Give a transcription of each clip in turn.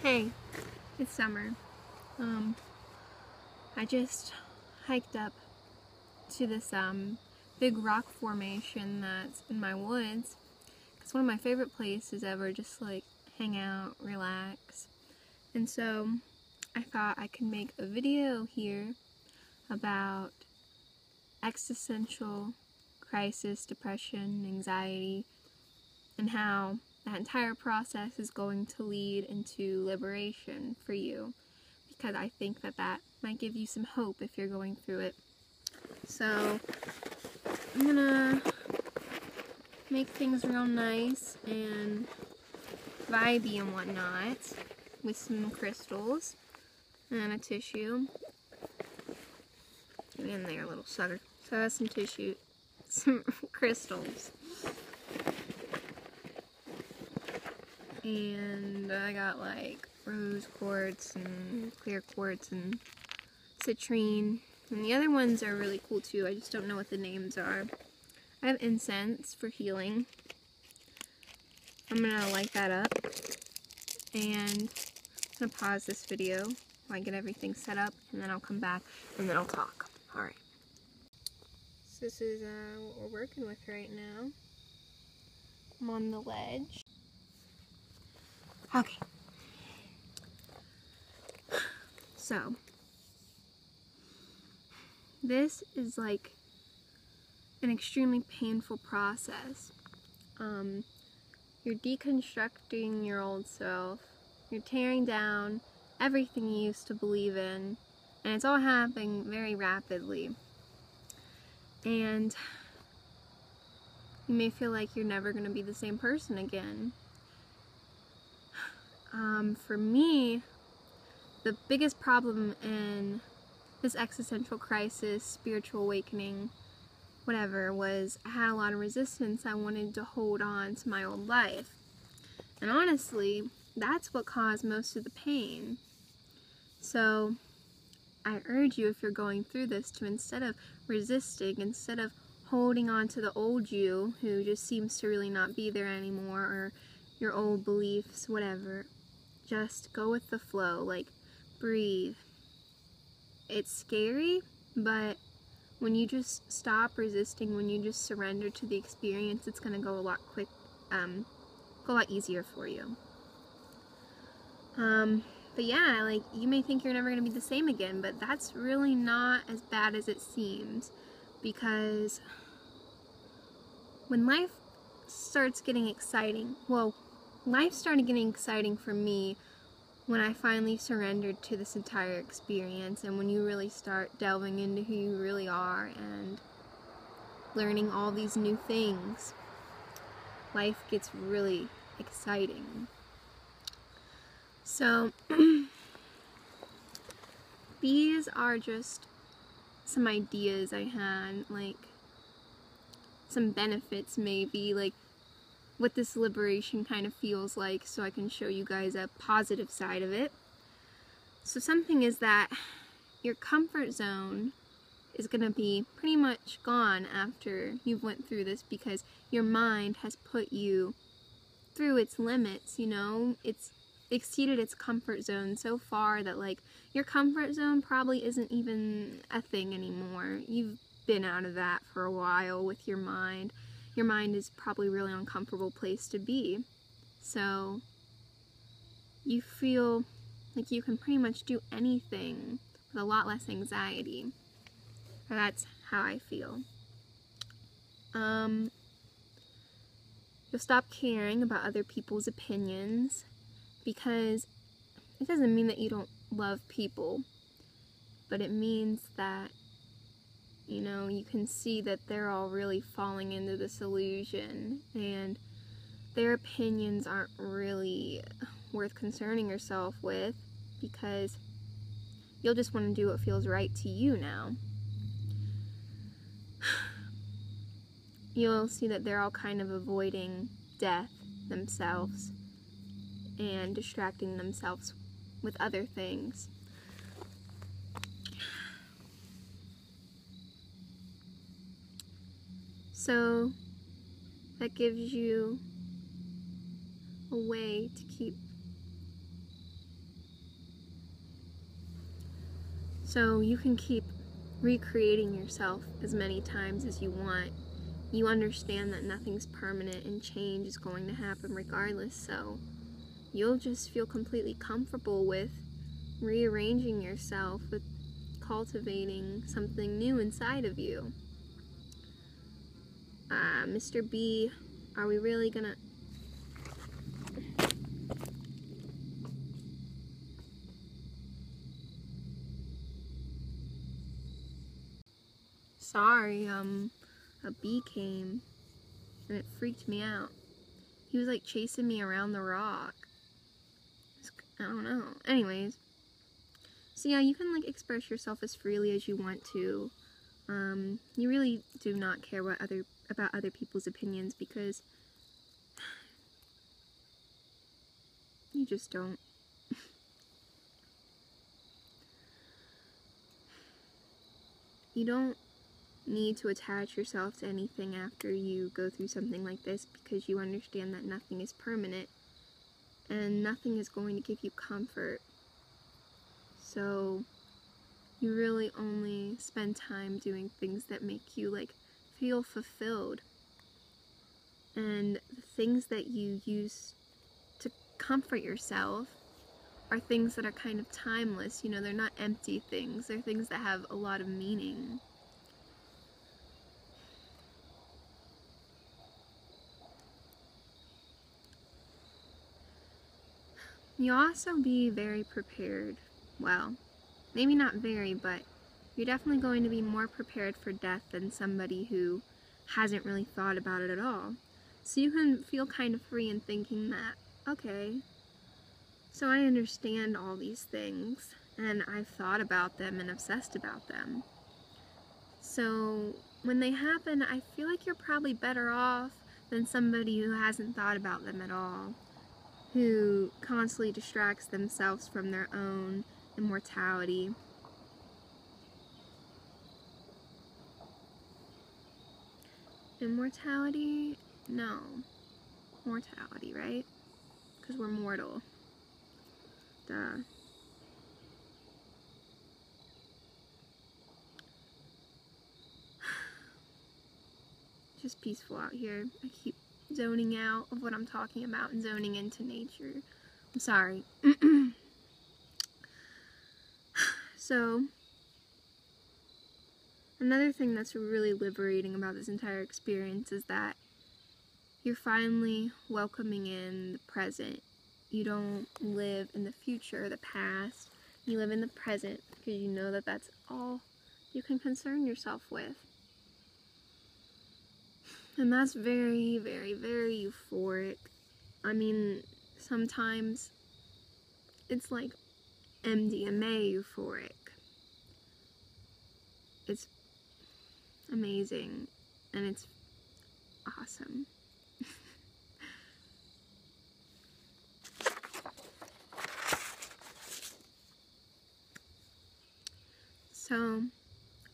Hey, it's summer. I just hiked up to this big rock formation that's in my woods. It's one of my favorite places ever, just like hang out, relax. And so I thought I could make a video here about existential crisis, depression, anxiety, and how that entire process is going to lead into liberation for you, because I think that that might give you some hope if you're going through it. So I'm gonna make things real nice and vibey and whatnot with some crystals and a tissue. Get in there, little sucker. So that's some tissue, some crystals. And I got like rose quartz and clear quartz and citrine. And the other ones are really cool too. I just don't know what the names are. I have incense for healing. I'm gonna light that up. And I'm gonna pause this video while I get everything set up, and then I'll come back and then I'll talk. Alright. So this is what we're working with right now. I'm on the ledge. Okay. So, this is like an extremely painful process. You're deconstructing your old self. You're tearing down everything you used to believe in, and it's all happening very rapidly. And you may feel like you're never going to be the same person again. For me, the biggest problem in this existential crisis, spiritual awakening, whatever, was I had a lot of resistance. I wanted to hold on to my old life. And honestly, that's what caused most of the pain. So I urge you, if you're going through this, to instead of resisting, instead of holding on to the old you who just seems to really not be there anymore, or your old beliefs, whatever, just go with the flow. Like, breathe. It's scary, but when you just stop resisting, when you just surrender to the experience, it's gonna go a lot go a lot easier for you. But yeah, like, you may think you're never gonna be the same again, but that's really not as bad as it seems, because when life starts getting exciting, well, life started getting exciting for me when I finally surrendered to this entire experience, and when you really start delving into who you really are and learning all these new things, life gets really exciting. So these are just some ideas I had, like some benefits maybe, like what this liberation kind of feels like, so I can show you guys a positive side of it. So something is that your comfort zone is going to be pretty much gone after you've went through this, because your mind has put you through its limits, you know? It's exceeded its comfort zone so far that, like, your comfort zone probably isn't even a thing anymore. You've been out of that for a while with your mind. Your mind is probably a really uncomfortable place to be. So you feel like you can pretty much do anything with a lot less anxiety. That's how I feel. You'll stop caring about other people's opinions, because it doesn't mean that you don't love people, but it means that, you know, you can see that they're all really falling into this illusion, and their opinions aren't really worth concerning yourself with, because you'll just want to do what feels right to you now. You'll see that they're all kind of avoiding death themselves and distracting themselves with other things. So that gives you a way to keep So you can keep recreating yourself as many times as you want. You understand that nothing's permanent and change is going to happen regardless, so you'll just feel completely comfortable with rearranging yourself, with cultivating something new inside of you. Mr. B, are we really gonna... Sorry, a bee came, and it freaked me out. He was like chasing me around the rock. I don't know. Anyways, so yeah, you can like express yourself as freely as you want to. You really do not care about other people's opinions, because you just don't. You don't need to attach yourself to anything after you go through something like this, because you understand that nothing is permanent and nothing is going to give you comfort. So you really only spend time doing things that make you like feel fulfilled. And the things that you use to comfort yourself are things that are kind of timeless. You know, they're not empty things. They're things that have a lot of meaning. You'll also be very prepared. Well, maybe not very, but you're definitely going to be more prepared for death than somebody who hasn't really thought about it at all. So you can feel kind of free in thinking that, okay, so I understand all these things, and I've thought about them and obsessed about them. So when they happen, I feel like you're probably better off than somebody who hasn't thought about them at all, who constantly distracts themselves from their own immortality. Immortality? No. Mortality, right? Because we're mortal. Duh. Just peaceful out here. I keep zoning out of what I'm talking about and zoning into nature. I'm sorry. So, another thing that's really liberating about this entire experience is that you're finally welcoming in the present. You don't live in the future or the past. You live in the present because you know that that's all you can concern yourself with. And that's very, very, very euphoric. I mean, sometimes it's like MDMA euphoric. It's amazing, and it's awesome. So,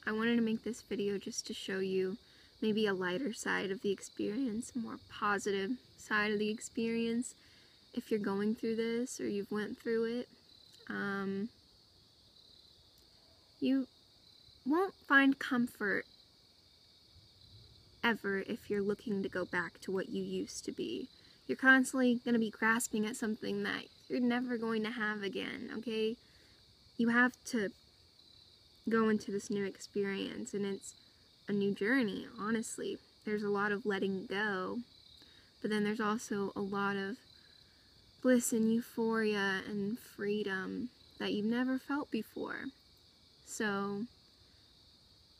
I wanted to make this video just to show you maybe a lighter side of the experience, a more positive side of the experience. If you're going through this or you've went through it, you won't find comfort ever if you're looking to go back to what you used to be. You're constantly going to be grasping at something that you're never going to have again, okay? You have to go into this new experience, and it's a new journey, honestly. There's a lot of letting go, but then there's also a lot of bliss and euphoria and freedom that you've never felt before. So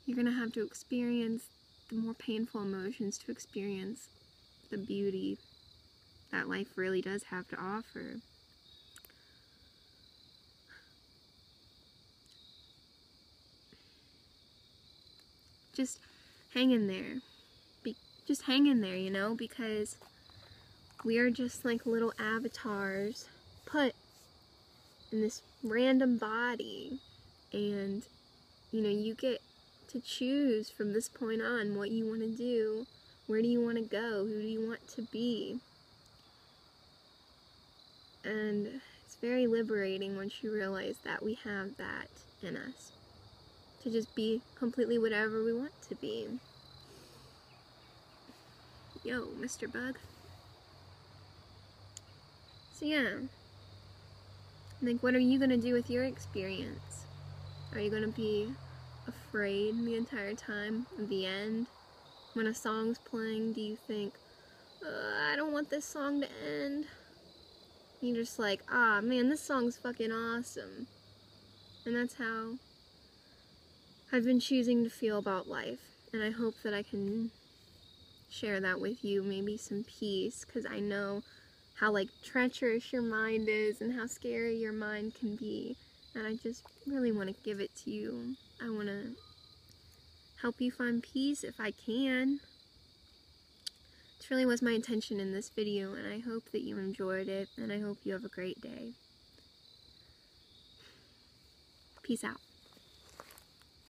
you're gonna have to experience the more painful emotions to experience the beauty that life really does have to offer. Just hang in there. Just hang in there, you know, because we are just like little avatars put in this random body, and you know, you get to choose from this point on what you want to do, where do you want to go, who do you want to be. And it's very liberating once you realize that we have that in us. to just be completely whatever we want to be. Yo, Mr. Bug. So yeah, like, what are you gonna do with your experience? Are you gonna be afraid the entire time of the end? When a song's playing, do you think, I don't want this song to end? You're just like, ah, man, this song's fucking awesome. And that's how I've been choosing to feel about life. And I hope that I can share that with you, maybe some peace, because I know how, like, treacherous your mind is and how scary your mind can be. And I just really want to give it to you. I want to help you find peace if I can. This really was my intention in this video, and I hope that you enjoyed it, and I hope you have a great day. Peace out.